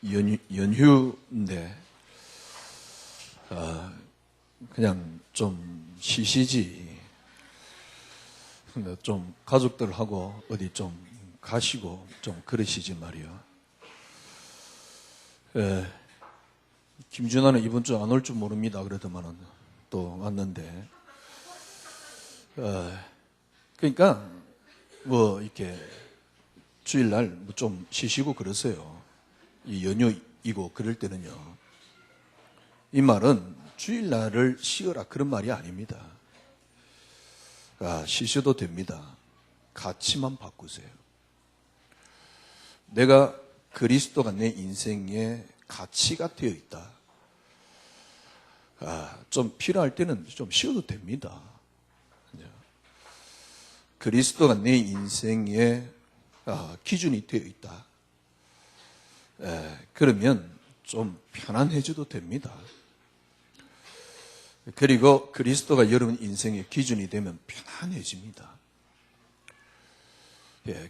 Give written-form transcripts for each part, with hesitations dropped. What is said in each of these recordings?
연휴인데 그냥 좀 쉬시지. 근데 좀 가족들하고 어디 좀 가시고 좀 그러시지 말이야. 김준하는 이번 주 안 올 줄 모릅니다. 그러더만은 또 왔는데. 그러니까 뭐 이렇게 주일날 뭐 좀 쉬시고 그러세요. 이 연휴이고 그럴 때는요. 이 말은 주일날을 쉬어라 그런 말이 아닙니다. 쉬셔도 됩니다. 가치만 바꾸세요. 내가 그리스도가 내 인생의 가치가 되어 있다. 좀 필요할 때는 좀 쉬어도 됩니다. 그리스도가 내 인생의 기준이 되어 있다. 그러면 좀 편안해져도 됩니다. 그리고 그리스도가 여러분 인생의 기준이 되면 편안해집니다.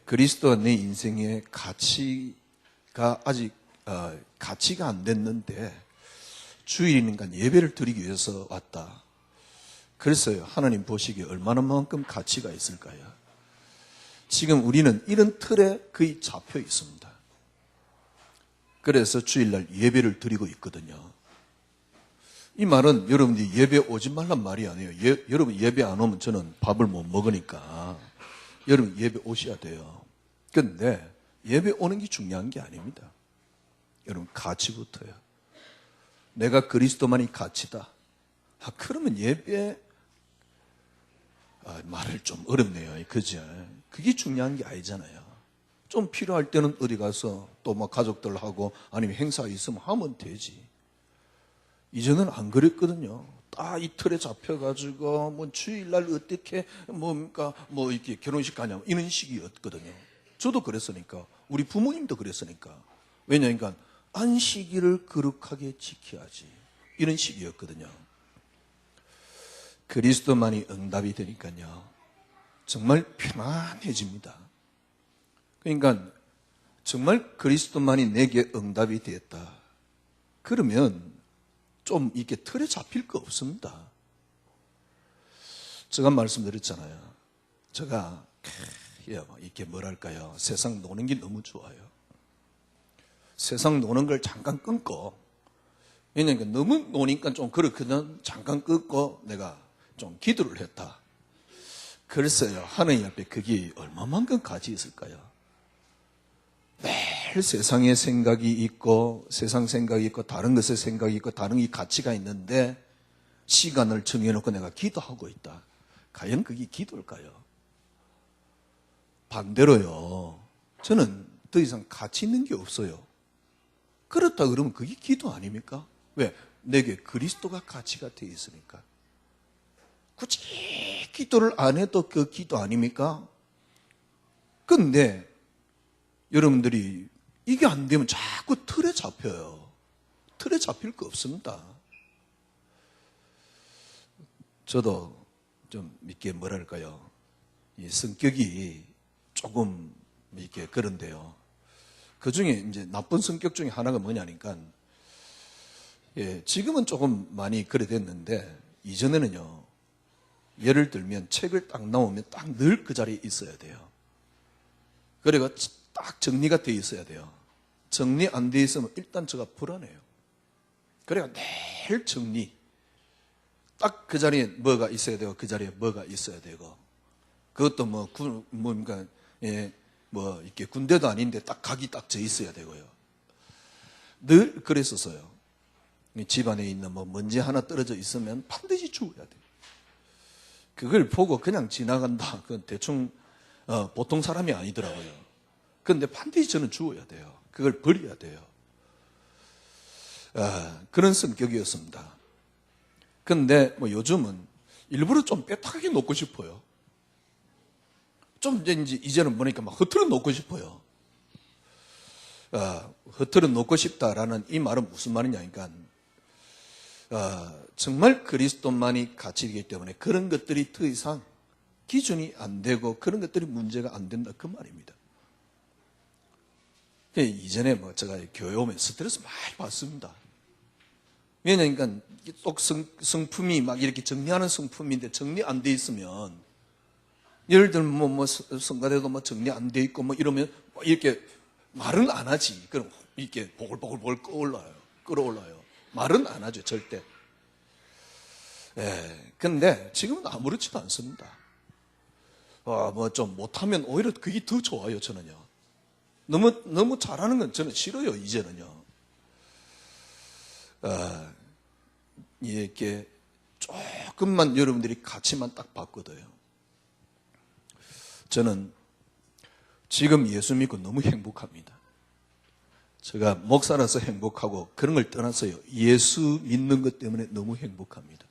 그리스도가 내 인생의 가치가 아직 가치가 안 됐는데 주일이니까 예배를 드리기 위해서 왔다. 그래서요, 하나님 보시기에 얼마나만큼 가치가 있을까요? 지금 우리는 이런 틀에 거의 잡혀 있습니다. 그래서 주일날 예배를 드리고 있거든요. 이 말은 여러분들이 예배 오지 말란 말이 아니에요. 여러분 예배 안 오면 저는 밥을 못 먹으니까 여러분 예배 오셔야 돼요. 그런데 예배 오는 게 중요한 게 아닙니다. 여러분 가치부터요. 내가 그리스도만이 가치다. 그러면 예배 말을 좀 어렵네요. 그죠? 그게 중요한 게 아니잖아요. 좀 필요할 때는 어디 가서 또 막 가족들하고 아니면 행사 있으면 하면 되지. 이전은 안 그랬거든요. 딱 이 틀에 잡혀가지고 뭐 주일날 어떻게 뭡니까 뭐 이렇게 결혼식 가냐 이런 식이었거든요. 저도 그랬으니까 우리 부모님도 그랬으니까. 왜냐니까 안식일을 거룩하게 지켜야지 이런 식이었거든요. 그리스도만이 응답이 되니까요. 정말 편안해집니다. 그러니까 정말 그리스도만이 내게 응답이 되었다. 그러면 좀 이렇게 틀에 잡힐 거 없습니다. 제가 말씀드렸잖아요. 제가 이렇게 뭐랄까요. 세상 노는 게 너무 좋아요. 세상 노는 걸 잠깐 끊고, 왜냐하면 너무 노니까 좀 그렇거든. 잠깐 끊고 내가 좀 기도를 했다. 글쎄요, 하나님 앞에 그게 얼마만큼 가치 있을까요? 매일 세상의 생각이 있고, 세상 생각이 있고, 다른 것의 생각이 있고, 다른 이 가치가 있는데, 시간을 정해놓고 내가 기도하고 있다. 과연 그게 기도일까요? 반대로요, 저는 더 이상 가치 있는 게 없어요. 그렇다 그러면 그게 기도 아닙니까? 왜? 내게 그리스도가 가치가 되어 있으니까. 굳이 기도를 안 해도 그 기도 아닙니까? 근데 여러분들이 이게 안 되면 자꾸 틀에 잡혀요. 틀에 잡힐 거 없습니다. 저도 좀 이렇게 뭐랄까요. 이 성격이 조금 이렇게 그런데요. 그 중에 이제 나쁜 성격 중에 하나가 뭐냐니까, 지금은 조금 많이 그래 됐는데, 이전에는요, 예를 들면 책을 딱 나오면 딱 늘 그 자리에 있어야 돼요. 그리고 딱 정리가 돼 있어야 돼요. 정리 안 돼 있으면 일단 제가 불안해요. 그래가 매일 정리. 딱 그 자리에 뭐가 있어야 되고, 그 자리에 뭐가 있어야 되고. 그것도 뭡니까, 뭐, 이렇게 군대도 아닌데 딱 각이 딱 져 있어야 되고요. 늘 그랬었어요. 집안에 있는 뭐 먼지 하나 떨어져 있으면 반드시 주워야 돼요. 그걸 보고 그냥 지나간다. 그건 대충, 보통 사람이 아니더라고요. 그런데 반드시 저는 주워야 돼요. 그걸 버려야 돼요. 그런 성격이었습니다. 근데 뭐 요즘은 일부러 좀 빼딱하게 놓고 싶어요. 좀 이제는 보니까 막 흐트러 놓고 싶어요. 흐트러 놓고 싶다라는 이 말은 무슨 말이냐니까, 정말 그리스도만이 가치이기 때문에 그런 것들이 더 이상 기준이 안 되고 그런 것들이 문제가 안 된다 그 말입니다. 이전에 제가 교회 오면 스트레스 많이 받습니다. 왜냐니까 또 성품이 막 이렇게 정리하는 성품인데 정리 안 돼 있으면, 예를 들면 성가대도 정리 안 돼 있고 이러면 이렇게 말은 안 하지. 그럼 이렇게 보글보글 끌어올라요. 말은 안 하죠, 절대. 근데 지금은 아무렇지도 않습니다. 좀 못하면 오히려 그게 더 좋아요, 저는요. 너무 잘하는 건 저는 싫어요, 이제는요. 이렇게 조금만 여러분들이 가치만 딱 바꿔둬요. 저는 지금 예수 믿고 너무 행복합니다. 제가 목사라서 행복하고 그런 걸 떠나서요, 예수 믿는 것 때문에 너무 행복합니다.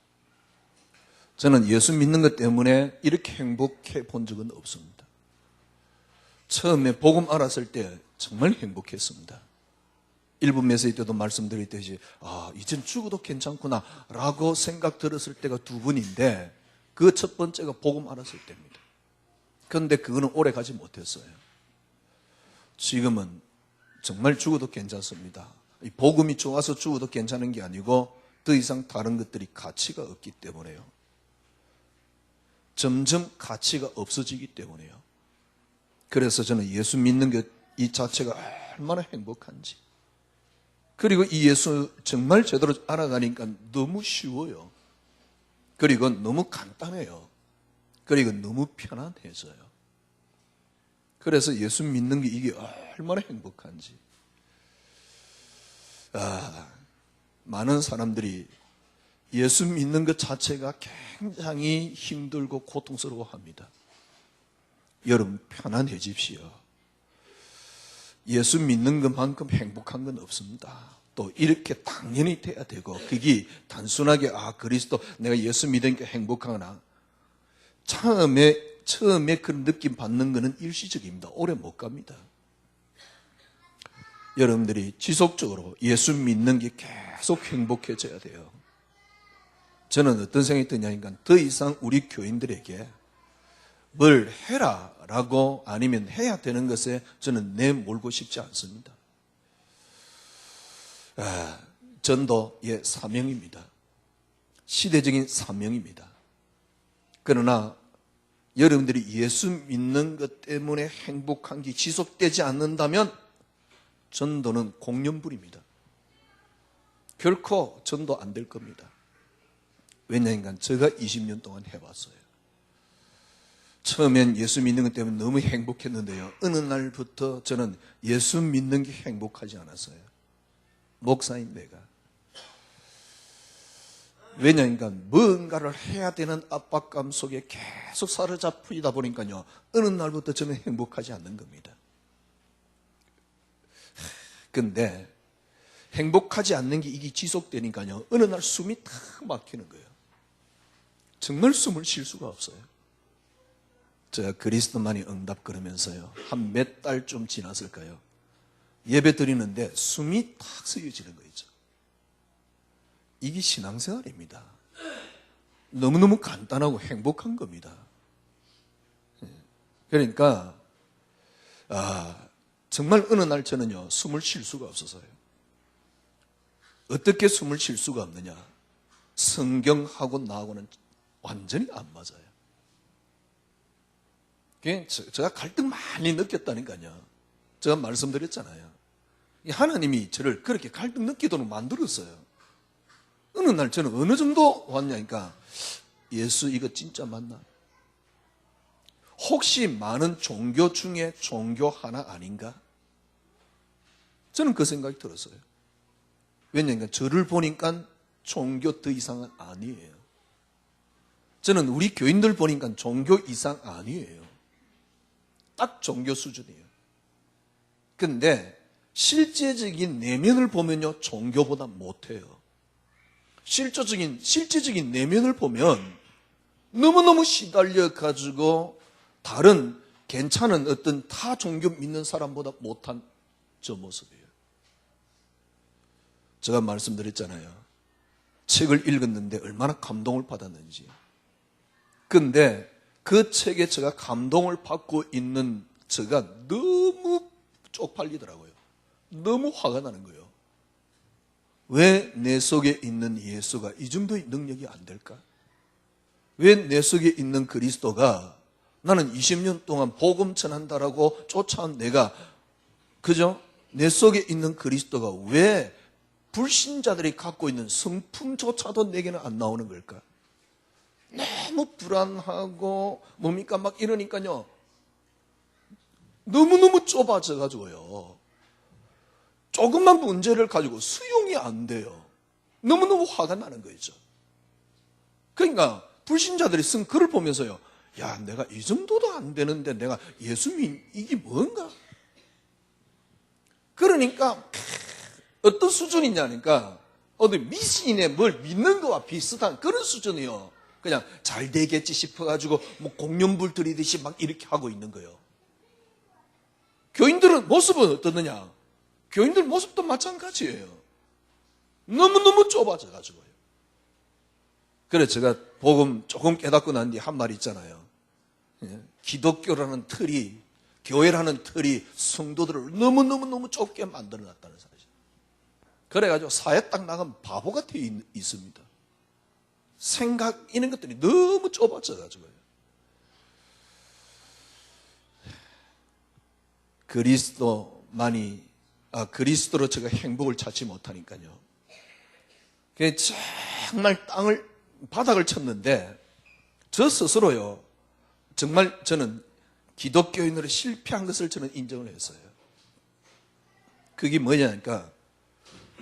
저는 예수 믿는 것 때문에 이렇게 행복해 본 적은 없습니다. 처음에 복음 알았을 때 정말 행복했습니다. 일부 메시지 때도 말씀드렸듯이 이젠 죽어도 괜찮구나 라고 생각 들었을 때가 두 번인데, 그 첫 번째가 복음 알았을 때입니다. 그런데 그거는 오래 가지 못했어요. 지금은 정말 죽어도 괜찮습니다. 이 복음이 좋아서 죽어도 괜찮은 게 아니고 더 이상 다른 것들이 가치가 없기 때문에요. 점점 가치가 없어지기 때문에요. 그래서 저는 예수 믿는 것 이 자체가 얼마나 행복한지, 그리고 이 예수 정말 제대로 알아가니까 너무 쉬워요. 그리고 너무 간단해요. 그리고 너무 편안해져요. 그래서 예수 믿는 게 이게 얼마나 행복한지. 많은 사람들이 예수 믿는 것 자체가 굉장히 힘들고 고통스러워합니다. 여러분, 편안해집시오. 예수 믿는 것만큼 행복한 건 없습니다. 또 이렇게 당연히 돼야 되고, 그게 단순하게 그리스도 내가 예수 믿으니까 행복하나, 처음에 그런 느낌 받는 것은 일시적입니다. 오래 못 갑니다. 여러분들이 지속적으로 예수 믿는 게 계속 행복해져야 돼요. 저는 어떤 생각이 드냐니까, 더 이상 우리 교인들에게 뭘 해라 라고 아니면 해야 되는 것에 저는 내몰고 싶지 않습니다. 전도의 사명입니다. 시대적인 사명입니다. 그러나 여러분들이 예수 믿는 것 때문에 행복한 게 지속되지 않는다면 전도는 공연불입니다. 결코 전도 안 될 겁니다. 왜냐하면 제가 20년 동안 해봤어요. 처음엔 예수 믿는 것 때문에 너무 행복했는데요, 어느 날부터 저는 예수 믿는 게 행복하지 않았어요. 목사인 내가. 왜냐하면 뭔가를 해야 되는 압박감 속에 계속 사로잡히다 보니까요, 어느 날부터 저는 행복하지 않는 겁니다. 근데 행복하지 않는 게 이게 지속되니까요, 어느 날 숨이 탁 막히는 거예요. 정말 숨을 쉴 수가 없어요. 제가 그리스도만이 응답 그러면서요, 한 몇 달 좀 지났을까요? 예배 드리는데 숨이 탁 쓰여지는 거 있죠. 이게 신앙생활입니다. 너무너무 간단하고 행복한 겁니다. 그러니까 정말 어느 날 저는요, 숨을 쉴 수가 없어서요. 어떻게 숨을 쉴 수가 없느냐? 성경하고 나하고는 완전히 안 맞아요. 제가 갈등 많이 느꼈다니까요. 제가 말씀드렸잖아요. 하나님이 저를 그렇게 갈등 느끼도록 만들었어요. 어느 날 저는 어느 정도 왔냐니까, 예수 이거 진짜 맞나? 혹시 많은 종교 중에 종교 하나 아닌가? 저는 그 생각이 들었어요. 왜냐하면 저를 보니까 종교 더 이상은 아니에요. 저는 우리 교인들 보니까 종교 이상 아니에요. 딱 종교 수준이에요. 근데 실제적인 내면을 보면요, 종교보다 못해요. 실제적인 내면을 보면 너무너무 시달려 가지고 다른 괜찮은 어떤 타 종교 믿는 사람보다 못한 저 모습이에요. 제가 말씀드렸잖아요. 책을 읽었는데 얼마나 감동을 받았는지. 근데 그 책에 제가 감동을 받고 있는 제가 너무 쪽팔리더라고요. 너무 화가 나는 거예요. 왜 내 속에 있는 예수가 이 정도의 능력이 안 될까? 왜 내 속에 있는 그리스도가 나는 20년 동안 복음 전한다라고 쫓아온 내가 그죠? 내 속에 있는 그리스도가 왜 불신자들이 갖고 있는 성품조차도 내게는 안 나오는 걸까? 너무 불안하고 뭡니까? 막 이러니까요. 너무너무 좁아져 가지고요. 조금만 문제를 가지고 수용이 안 돼요. 너무너무 화가 나는 거죠. 그러니까 불신자들이 쓴 글을 보면서요. 야, 내가 이 정도도 안 되는데 내가 예수 이게 뭔가? 그러니까 어떤 수준이냐니까 어디 미신에 뭘 믿는 거와 비슷한 그런 수준이요. 그냥 잘 되겠지 싶어가지고 뭐 공연불 들이듯이 막 이렇게 하고 있는 거예요. 교인들은 모습은 어떠느냐? 교인들 모습도 마찬가지예요. 너무너무 좁아져가지고요. 그래서 제가 복음 조금 깨닫고 난 뒤에 한 말이 있잖아요. 기독교라는 틀이, 교회라는 틀이 성도들을 너무너무 좁게 만들어놨다는 사실. 그래가지고 사회 딱 나가면 바보가 되어 있습니다. 생각, 이런 것들이 너무 좁아져가지고요. 그리스도로 제가 행복을 찾지 못하니까요. 정말 바닥을 쳤는데, 저 스스로요, 정말 저는 기독교인으로 실패한 것을 저는 인정을 했어요. 그게 뭐냐니까,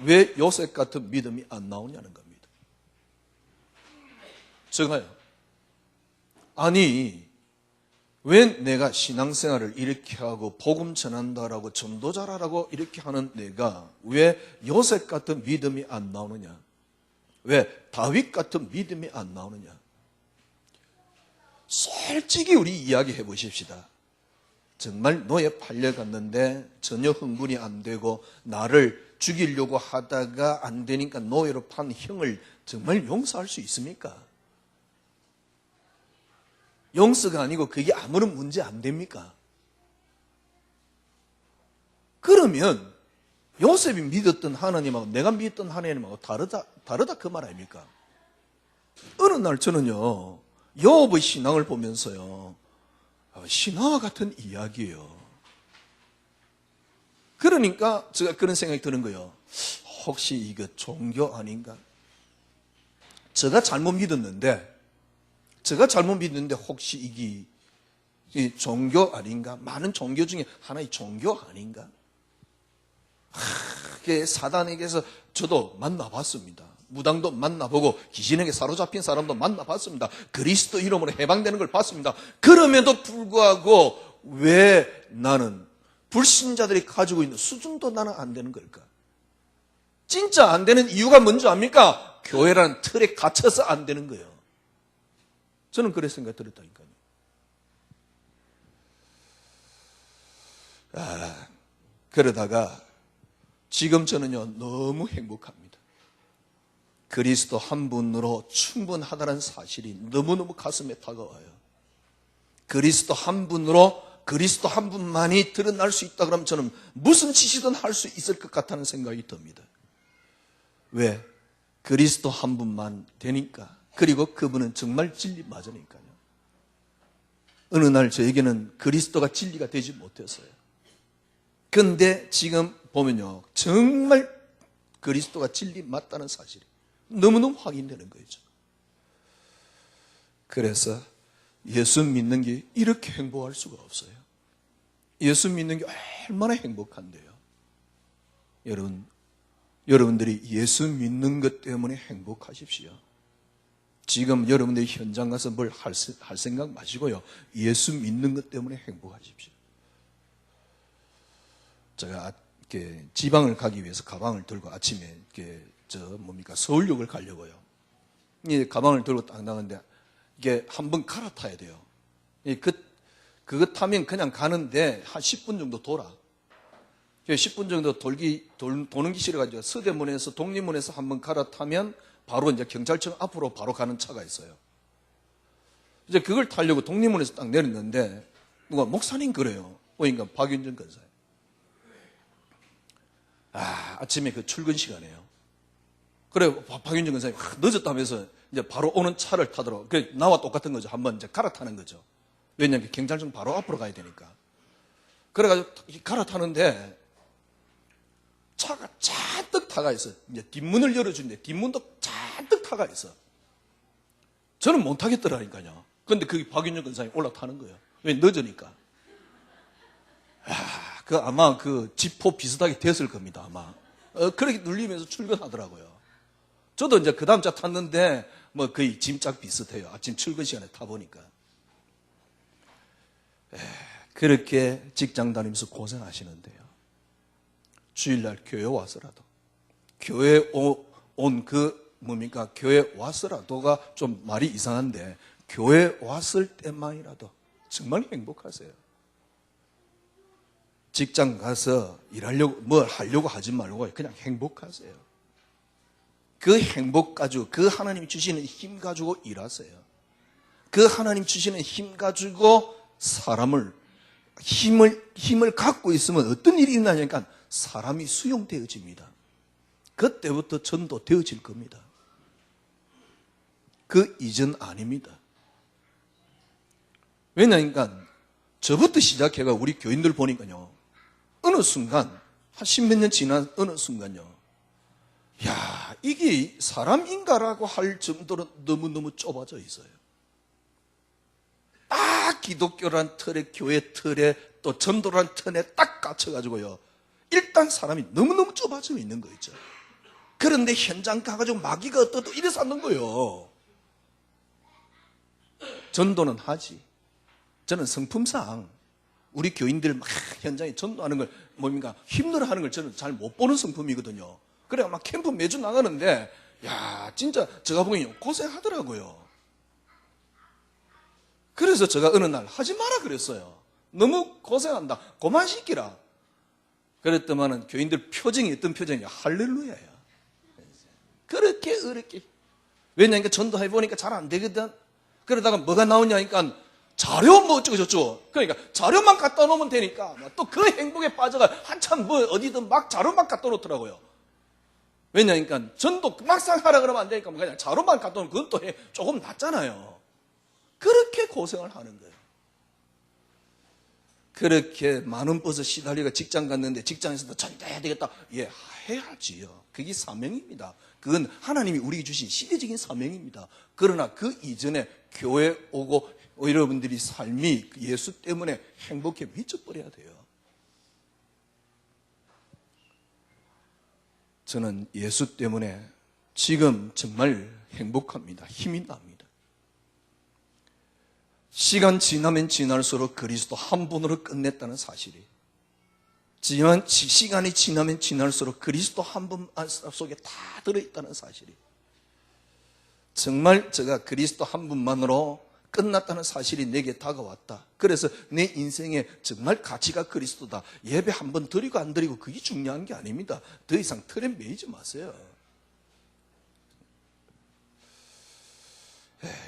왜 요셉 같은 믿음이 안 나오냐는 겁니다. 제가요, 아니, 왜 내가 신앙생활을 이렇게 하고 복음 전한다라고 전도자라고 이렇게 하는 내가 왜 요셉 같은 믿음이 안 나오느냐? 왜 다윗 같은 믿음이 안 나오느냐? 솔직히 우리 이야기해 보십시다. 정말 노예 팔려갔는데 전혀 흥분이 안 되고 나를 죽이려고 하다가 안 되니까 노예로 판 형을 정말 용서할 수 있습니까? 용서가 아니고 그게 아무런 문제 안 됩니까? 그러면 요셉이 믿었던 하나님하고 내가 믿었던 하나님하고 다르다 그 말 아닙니까? 어느 날 저는요, 요업의 신앙을 보면서요, 신화와 같은 이야기예요. 그러니까 제가 그런 생각이 드는 거예요. 혹시 이거 종교 아닌가? 제가 잘못 믿었는데 혹시 이게 종교 아닌가? 많은 종교 중에 하나의 종교 아닌가? 사단에게서 저도 만나봤습니다. 무당도 만나보고 귀신에게 사로잡힌 사람도 만나봤습니다. 그리스도 이름으로 해방되는 걸 봤습니다. 그럼에도 불구하고 왜 나는 불신자들이 가지고 있는 수준도 나는 안 되는 걸까? 진짜 안 되는 이유가 뭔지 압니까? 교회라는 틀에 갇혀서 안 되는 거예요. 저는 그런 생각이 들었다니까요. 그러다가 지금 저는요, 너무 행복합니다. 그리스도 한 분으로 충분하다는 사실이 너무너무 가슴에 다가와요. 그리스도 한 분으로, 그리스도 한 분만이 드러날 수 있다 그러면 저는 무슨 짓이든 할 수 있을 것 같다는 생각이 듭니다. 왜? 그리스도 한 분만 되니까. 그리고 그분은 정말 진리 맞으니까요. 어느 날 저에게는 그리스도가 진리가 되지 못했어요. 그런데 지금 보면요, 정말 그리스도가 진리 맞다는 사실이 너무너무 확인되는 거죠. 그래서 예수 믿는 게 이렇게 행복할 수가 없어요. 예수 믿는 게 얼마나 행복한데요. 여러분들이 예수 믿는 것 때문에 행복하십시오. 지금 여러분들이 현장 가서 뭘 할 생각 마시고요. 예수 믿는 것 때문에 행복하십시오. 제가 이렇게 지방을 가기 위해서 가방을 들고 아침에 서울역을 가려고요. 이 가방을 들고 딱 나가는데 이게 한번 갈아타야 돼요. 그거 타면 그냥 가는데 한 10분 정도 돌아. 10분 정도 도는 기 싫어가지고 서대문에서 독립문에서 한번 갈아타면 바로 이제 경찰청 앞으로 바로 가는 차가 있어요. 이제 그걸 타려고 독립문에서 딱 내렸는데 누가 목사님 그래요. 그러니까 박윤정 권사예요. 아침에 그 출근 시간이에요. 그래, 박윤정 권사님 늦었다면서 이제 바로 오는 차를 타더라고. 그 나와 똑같은 거죠. 한번 이제 갈아타는 거죠. 왜냐하면 경찰청 바로 앞으로 가야 되니까. 그래가지고 갈아타는데 차가 잔뜩 타가 있어. 이제 뒷문을 열어주는데 뒷문도 잔뜩 타가 있어. 저는 못 타겠더라니까요. 근데 그 박윤정 권사님 올라타는 거예요. 왜? 늦으니까. 그 아마 그 지포 비슷하게 됐을 겁니다, 아마. 그렇게 눌리면서 출근하더라고요. 저도 이제 그 다음 차 탔는데, 뭐 거의 짐짝 비슷해요. 아침 출근 시간에 타보니까. 그렇게 직장 다니면서 고생하시는데요. 주일날 교회 와서라도, 교회 온 뭡니까? 교회 와서라도가 좀 말이 이상한데, 교회 왔을 때만이라도 정말 행복하세요. 직장 가서 일하려고, 뭘 하려고 하지 말고 그냥 행복하세요. 그 행복 가지고, 그 하나님이 주시는 힘 가지고 일하세요. 그 하나님 주시는 힘 가지고 힘을 갖고 있으면 어떤 일이 일어나니까 사람이 수용되어집니다. 그때부터 전도 되어질 겁니다. 그 이전 아닙니다. 왜냐니까 저부터 시작해가 우리 교인들 보니까요. 어느 순간, 한 십몇 년 지난 어느 순간요. 야, 이게 사람인가라고 할 정도로 너무너무 좁아져 있어요. 딱 기독교란 틀에, 교회 틀에, 또 전도란 틀에 딱 갇혀가지고요. 일단 사람이 너무너무 좁아져 있는 거 있죠. 그런데 현장 가가지고 마귀가 어떠고 이래서 하는 거예요. 전도는 하지. 저는 성품상 우리 교인들 막 현장에 전도하는 걸 뭡니까 힘들어하는 걸 저는 잘 못 보는 성품이거든요. 그래 막 캠프 매주 나가는데 야 진짜 제가 보기엔 고생하더라고요. 그래서 제가 어느 날 하지 마라 그랬어요. 너무 고생한다. 그만 시키라. 그랬더만은 교인들 표정이 어떤 표정이야? 할렐루야야. 그렇게 어렵게. 왜냐니까 전도해보니까 잘 안 되거든. 그러다가 뭐가 나오냐니까 자료 뭐 어쩌고 저쩌고. 그러니까 자료만 갖다 놓으면 되니까 또 그 행복에 빠져가 한참 뭐 어디든 막 자료만 갖다 놓더라고요. 왜냐니까 전도 막상 하라 그러면 안 되니까 그냥 자료만 갖다 놓으면 그건 또 조금 낫잖아요. 그렇게 고생을 하는 거예요. 그렇게 많은 버스 시달리가 직장 갔는데 직장에서도 전도해야 되겠다. 예, 해야지요. 그게 사명입니다. 그건 하나님이 우리에게 주신 시대적인 사명입니다. 그러나 그 이전에 교회 오고 여러분들이 삶이 예수 때문에 행복해 미쳐버려야 돼요. 저는 예수 때문에 지금 정말 행복합니다. 힘이 납니다. 시간 지나면 지날수록 그리스도 한 분으로 끝냈다는 사실이, 시간이 지나면 지날수록 그리스도 한 분 속에 다 들어있다는 사실이, 정말 제가 그리스도 한 분만으로 끝났다는 사실이 내게 다가왔다. 그래서 내 인생에 정말 가치가 그리스도다. 예배 한 번 드리고 안 드리고 그게 중요한 게 아닙니다. 더 이상 틀에 매이지 마세요.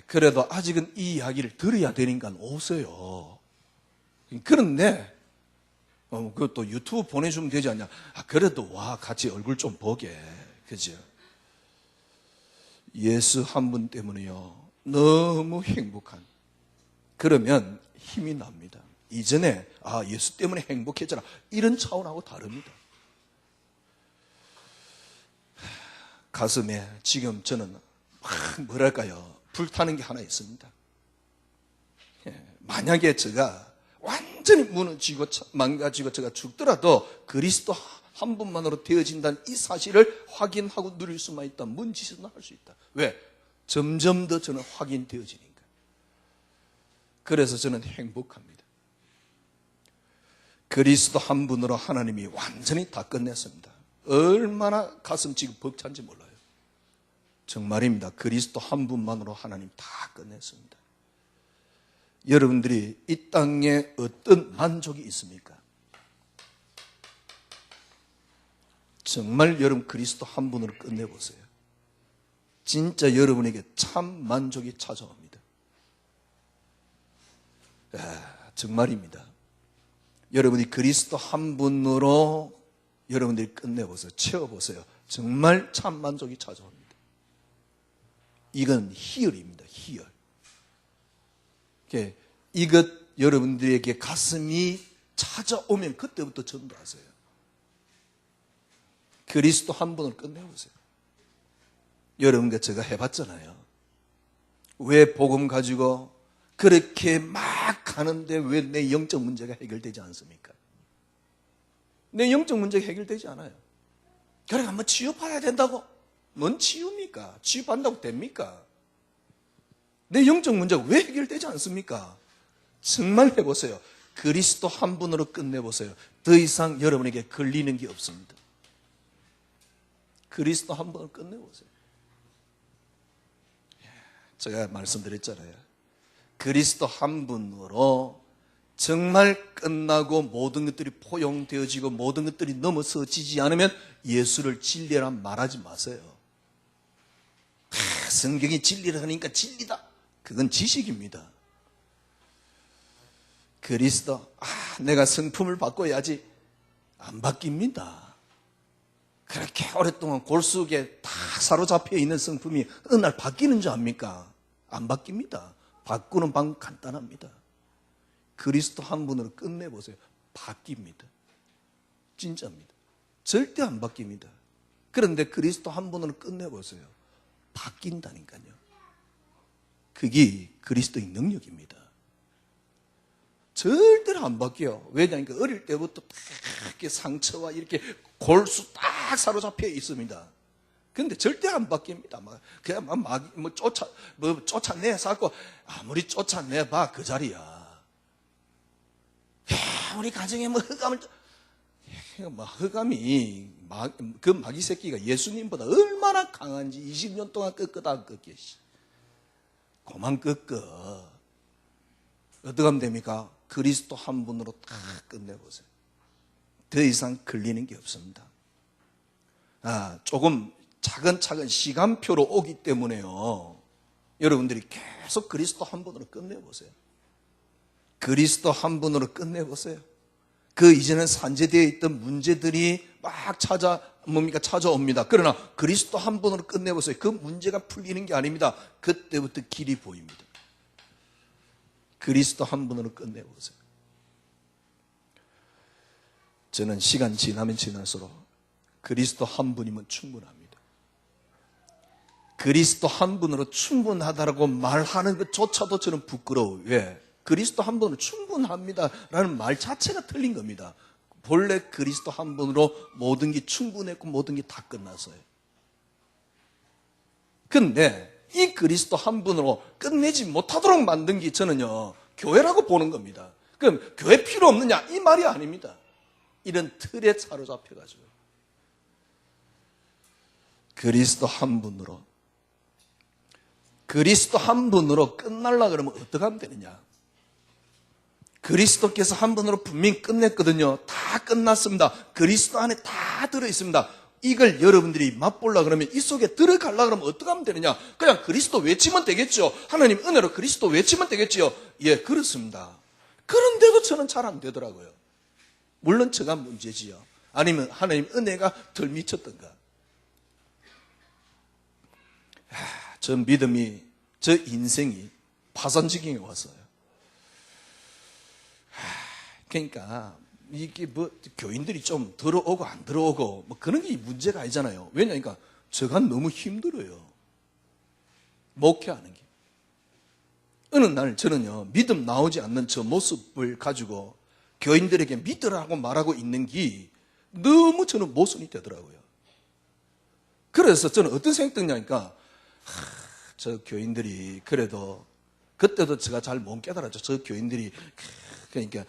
그래도 아직은 이 이야기를 들어야 되니까 오세요. 그런데 그것도 유튜브 보내주면 되지 않냐. 그래도 와 같이 얼굴 좀 보게. 그죠? 예수 한 분 때문에요. 너무 행복한. 그러면 힘이 납니다. 이전에 예수 때문에 행복했잖아. 이런 차원하고 다릅니다. 가슴에 지금 저는 뭐랄까요. 불타는 게 하나 있습니다. 만약에 제가 완전히 무너지고 망가지고 제가 죽더라도 그리스도 한 분만으로 되어진다는 이 사실을 확인하고 누릴 수만 있다면 뭔 짓이나 할 수 있다. 왜? 점점 더 저는 확인되어지니까. 그래서 저는 행복합니다. 그리스도 한 분으로 하나님이 완전히 다 끝냈습니다. 얼마나 가슴 지금 벅찬지 몰라요. 정말입니다. 그리스도 한 분만으로 하나님 다 끝냈습니다. 여러분들이 이 땅에 어떤 만족이 있습니까? 정말 여러분 그리스도 한 분으로 끝내보세요. 진짜 여러분에게 참 만족이 찾아옵니다. 정말입니다. 여러분이 그리스도 한 분으로 여러분들이 끝내보세요. 채워보세요. 정말 참 만족이 찾아옵니다. 이건 희열입니다. 희열. 이것 여러분들에게 가슴이 찾아오면 그때부터 전도하세요. 그리스도 한 분을 끝내보세요. 여러분과 제가 해봤잖아요. 왜 복음 가지고 그렇게 막 가는데 왜 내 영적 문제가 해결되지 않습니까? 내 영적 문제가 해결되지 않아요. 그러니까 뭐 치유받아야 된다고? 뭔 치유입니까? 치유받는다고 됩니까? 내 영적 문제가 왜 해결되지 않습니까? 정말 해보세요. 그리스도 한 분으로 끝내보세요. 더 이상 여러분에게 걸리는 게 없습니다. 그리스도 한 분으로 끝내보세요. 제가 말씀드렸잖아요. 그리스도 한 분으로 정말 끝나고 모든 것들이 포용되어지고 모든 것들이 넘어서지지 않으면 예수를 진리라 말하지 마세요. 성경이 진리라 하니까 진리다. 그건 지식입니다. 그리스도, 내가 성품을 바꿔야지. 안 바뀝니다. 그렇게 오랫동안 골 속에 다 사로잡혀 있는 성품이 어느 날 바뀌는 줄 압니까? 안 바뀝니다. 바꾸는 방법 간단합니다. 그리스도 한 분으로 끝내보세요. 바뀝니다. 진짜입니다. 절대 안 바뀝니다. 그런데 그리스도 한 분으로 끝내보세요. 바뀐다니까요. 그게 그리스도의 능력입니다. 절대로 안 바뀌어요. 왜냐하니까 어릴 때부터 이렇게 상처와 이렇게 골수 딱 사로잡혀 있습니다. 근데 절대 안 바뀝니다. 그냥 쫓아내서 아무리 쫓아내봐 그 자리야. 우리 가정에 흑암을 흑암이 그 마귀 새끼가 예수님보다 얼마나 강한지 20년 동안 끄끄다 끄게 그만 끄끄. 어떻게 하면 됩니까? 그리스도 한 분으로 다 끝내보세요. 더 이상 걸리는 게 없습니다. 조금 차근차근 시간표로 오기 때문에요. 여러분들이 계속 그리스도 한 분으로 끝내보세요. 그리스도 한 분으로 끝내보세요. 그 이전에 산재되어 있던 문제들이 막 찾아옵니다. 그러나 그리스도 한 분으로 끝내보세요. 그 문제가 풀리는 게 아닙니다. 그때부터 길이 보입니다. 그리스도 한 분으로 끝내보세요. 저는 시간 지나면 지날수록 그리스도 한 분이면 충분합니다. 그리스도 한 분으로 충분하다라고 말하는 것조차도 저는 부끄러워요. 왜? 그리스도 한 분으로 충분합니다 라는 말 자체가 틀린 겁니다. 본래 그리스도 한 분으로 모든 게 충분했고 모든 게 다 끝났어요. 근데 이 그리스도 한 분으로 끝내지 못하도록 만든 게 저는요, 교회라고 보는 겁니다. 그럼 교회 필요 없느냐? 이 말이 아닙니다. 이런 틀에 사로잡혀가지고. 그리스도 한 분으로 끝날라 그러면 어떻게 하면 되느냐? 그리스도께서 한 분으로 분명히 끝냈거든요. 다 끝났습니다. 그리스도 안에 다 들어있습니다. 이걸 여러분들이 맛보려고 그러면 이 속에 들어가려고 그러면 어떻게 하면 되느냐? 그냥 그리스도 외치면 되겠죠. 하나님 은혜로 그리스도 외치면 되겠죠. 예, 그렇습니다. 그런데도 저는 잘 안 되더라고요. 물론 제가 문제지요. 아니면 하나님 은혜가 덜 미쳤던가. 저 믿음이, 저 인생이 파산지경에 왔어요. 그러니까 이게 교인들이 좀 들어오고 안 들어오고 그런 게 문제가 아니잖아요. 왜냐니까 제가 너무 힘들어요. 목회하는 게. 어느 날 저는요, 믿음 나오지 않는 저 모습을 가지고 교인들에게 믿으라고 말하고 있는 게 너무 저는 모순이 되더라고요. 그래서 저는 어떤 생각이 드냐니까, 저 교인들이 그래도 그때도 제가 잘 못 깨달았죠. 저 교인들이 그러니까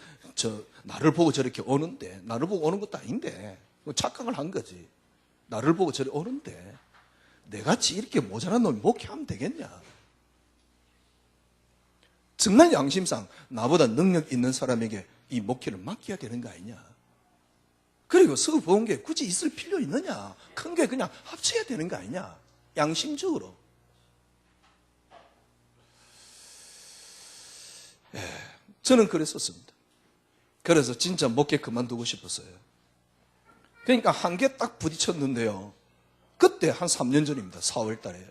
나를 보고 저렇게 오는데, 나를 보고 오는 것도 아닌데 착각을 한 거지. 나를 보고 저렇게 오는데 내같이 이렇게 모자란 놈이 목회하면 되겠냐? 정말 양심상 나보다 능력 있는 사람에게 이 목회를 맡겨야 되는 거 아니냐? 그리고 서부흥교회 굳이 있을 필요 있느냐? 큰 교회 그냥 합쳐야 되는 거 아니냐? 양심적으로. 저는 그랬었습니다. 그래서 진짜 목회 그만두고 싶었어요. 그러니까 한계 딱 부딪혔는데요. 그때 한 3년 전입니다. 4월 달에.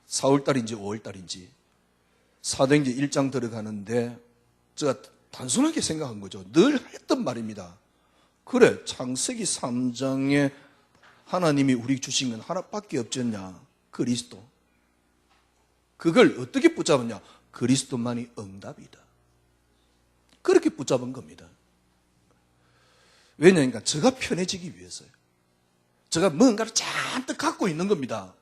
4월 달인지 5월 달인지. 사도행전 1장 들어가는데 제가 단순하게 생각한 거죠. 늘 했던 말입니다. 그래, 창세기 3장에 하나님이 우리 주신 건 하나밖에 없지 않냐? 그리스도. 그걸 어떻게 붙잡았냐? 그리스도만이 응답이다. 그렇게 붙잡은 겁니다. 왜냐니까 제가 편해지기 위해서요. 제가 뭔가를 잔뜩 갖고 있는 겁니다.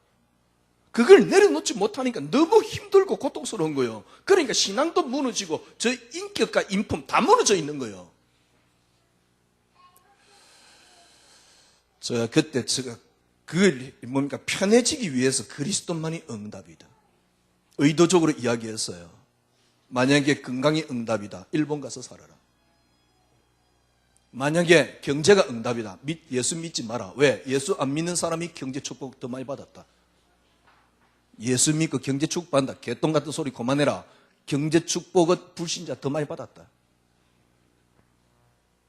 그걸 내려놓지 못하니까 너무 힘들고 고통스러운 거예요. 그러니까 신앙도 무너지고 저 인격과 인품 다 무너져 있는 거예요. 제가 그때 그걸 뭡니까? 편해지기 위해서 그리스도만이 응답이다. 의도적으로 이야기했어요. 만약에 건강이 응답이다. 일본 가서 살아라. 만약에 경제가 응답이다. 예수 믿지 마라. 왜? 예수 안 믿는 사람이 경제 축복 더 많이 받았다. 예수 믿고 경제 축복받는다. 개똥 같은 소리 그만해라. 경제 축복은 불신자 더 많이 받았다.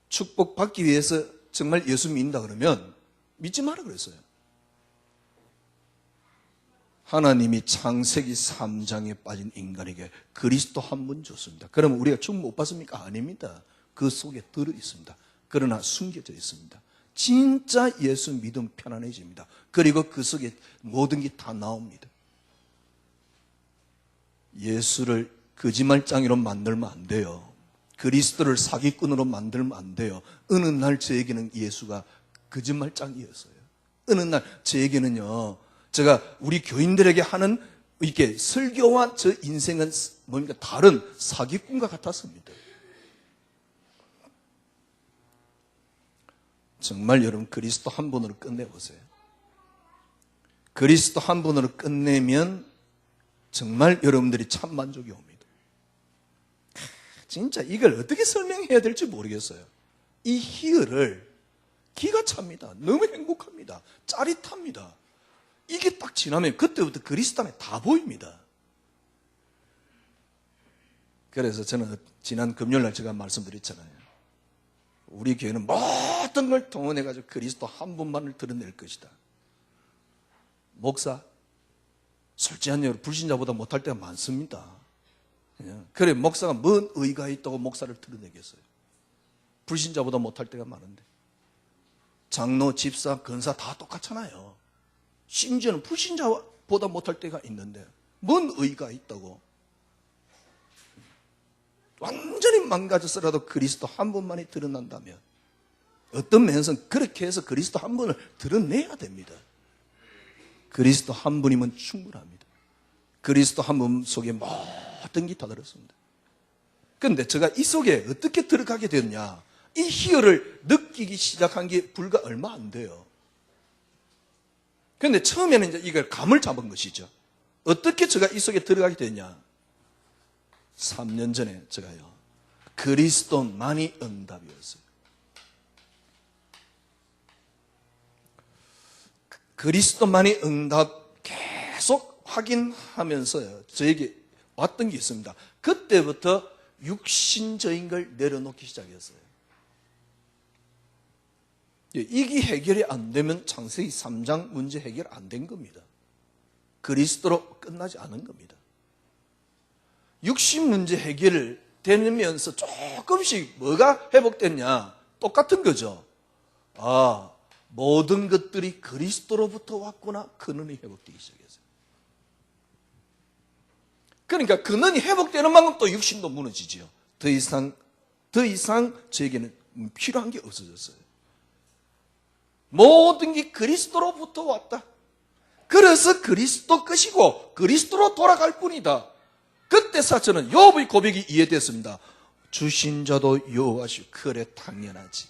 축복받기 위해서 정말 예수 믿는다 그러면 믿지 마라 그랬어요. 하나님이 창세기 3장에 빠진 인간에게 그리스도 한 분 줬습니다. 그러면 우리가 축복 못 받습니까? 아닙니다. 그 속에 들어 있습니다. 그러나 숨겨져 있습니다. 진짜 예수 믿음 편안해집니다. 그리고 그 속에 모든 게 다 나옵니다. 예수를 거짓말장이로 만들면 안 돼요. 그리스도를 사기꾼으로 만들면 안 돼요. 어느 날 저에게는 예수가 거짓말장이었어요. 어느 날 저에게는요, 제가 우리 교인들에게 하는 이렇게 설교와 저 인생은 뭡니까? 다른 사기꾼과 같았습니다. 정말 여러분 그리스도 한 분으로 끝내보세요. 그리스도 한 분으로 끝내면 정말 여러분들이 참 만족이 옵니다. 진짜 이걸 어떻게 설명해야 될지 모르겠어요. 이 희열을 기가 찹니다. 너무 행복합니다. 짜릿합니다. 이게 딱 지나면 그때부터 그리스도 안에 다 보입니다. 그래서 저는 지난 금요일날 제가 말씀드렸잖아요. 우리 교회는 모든 걸 동원해가지고 그리스도 한 분만을 드러낼 것이다. 목사, 솔직한 얘기로 불신자보다 못할 때가 많습니다. 그래, 목사가 뭔 의의가 있다고 목사를 드러내겠어요? 불신자보다 못할 때가 많은데. 장로, 집사, 권사 다 똑같잖아요. 심지어는 불신자보다 못할 때가 있는데 뭔 의의가 있다고. 완전히 망가졌어라도 그리스도 한 분만이 드러난다면 어떤 면에서는 그렇게 해서 그리스도 한 분을 드러내야 됩니다. 그리스도 한 분이면 충분합니다. 그리스도 한 분 속에 모든 게 다 들었습니다. 그런데 제가 이 속에 어떻게 들어가게 됐냐? 이 희열을 느끼기 시작한 게 불과 얼마 안 돼요. 그런데 처음에는 이제 이걸 감을 잡은 것이죠. 어떻게 제가 이 속에 들어가게 됐냐? 3년 전에 제가요, 그리스도만이 응답이었어요. 그리스도만이 응답 계속 확인하면서요, 저에게 왔던 게 있습니다. 그때부터 육신적인 걸 내려놓기 시작했어요. 이게 해결이 안 되면 창세기 3장 문제 해결 안 된 겁니다. 그리스도로 끝나지 않은 겁니다. 육신 문제 해결을 되면서 조금씩 뭐가 회복됐냐? 똑같은 거죠. 아, 모든 것들이 그리스도로부터 왔구나. 근원이 회복되기 시작했어요. 그러니까 근원이 회복되는 만큼 또 육신도 무너지죠. 더 이상 저에게는 필요한 게 없어졌어요. 모든 게 그리스도로부터 왔다. 그래서 그리스도 것이고 그리스도로 돌아갈 뿐이다. 그때 저는 욥의 고백이 이해됐습니다. 주신 자도 여호와시오. 그래, 당연하지.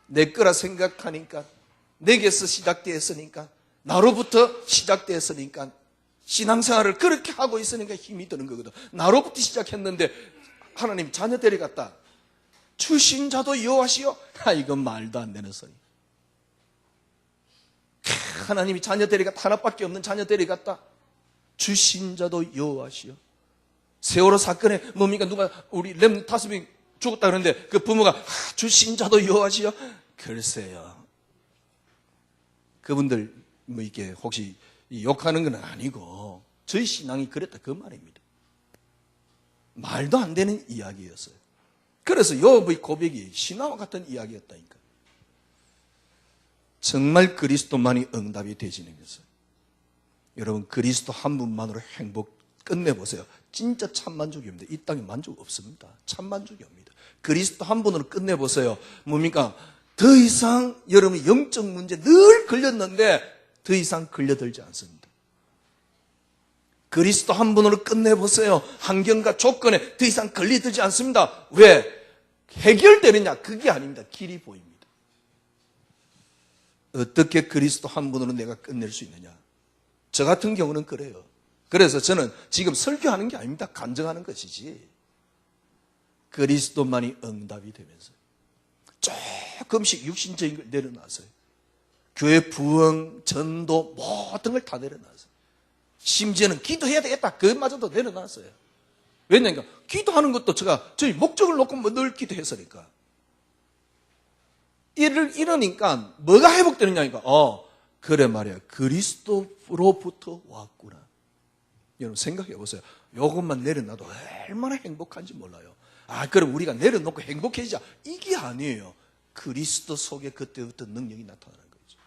내 거라 생각하니까, 내게서 시작되었으니까, 나로부터 시작되었으니까, 신앙생활을 그렇게 하고 있으니까 힘이 드는 거거든. 나로부터 시작했는데 하나님 자녀 데려갔다. 주신 자도 여호와시오. 이건 말도 안 되는 소리. 하나님이 자녀 데려갔다. 하나밖에 없는 자녀 데려갔다. 주신 자도 여호와시오. 세월호 사건에 뭡니까? 누가 우리 렘 5명 죽었다 그러는데 그 부모가 주신 자도 여호와시오. 글쎄요. 그분들 뭐 이게 혹시 욕하는 건 아니고 저희 신앙이 그랬다 그 말입니다. 말도 안 되는 이야기였어요. 그래서 요업의 고백이 신화와 같은 이야기였다니까. 정말 그리스도만이 응답이 되시는 것은, 여러분 그리스도 한 분만으로 행복 끝내보세요. 진짜 참만족입니다. 이 땅에 만족 없습니다. 참만족이 옵니다. 그리스도 한 분으로 끝내보세요. 뭡니까? 더 이상 여러분 영적 문제 늘 걸렸는데 더 이상 걸려들지 않습니다. 그리스도 한 분으로 끝내보세요. 환경과 조건에 더 이상 걸리들지 않습니다. 왜? 해결되느냐? 그게 아닙니다. 길이 보입니다. 어떻게 그리스도 한 분으로 내가 끝낼 수 있느냐? 저 같은 경우는 그래요. 그래서 저는 지금 설교하는 게 아닙니다. 간증하는 것이지. 그리스도만이 응답이 되면서 조금씩 육신적인 걸 내려놨어요. 교회 부흥, 전도 모든 걸 다 내려놨어요. 심지어는 기도해야 되겠다. 그것마저도 내려놨어요. 왜냐니까 기도하는 것도 저희 목적을 놓고 늘 기도했으니까. 이러니까 뭐가 회복되느냐니까. 그래 말이야. 그리스도로부터 왔구나. 여러분 생각해 보세요. 이것만 내려놔도 얼마나 행복한지 몰라요. 그럼 우리가 내려놓고 행복해지자. 이게 아니에요. 그리스도 속에 그때부터 능력이 나타나는 거죠.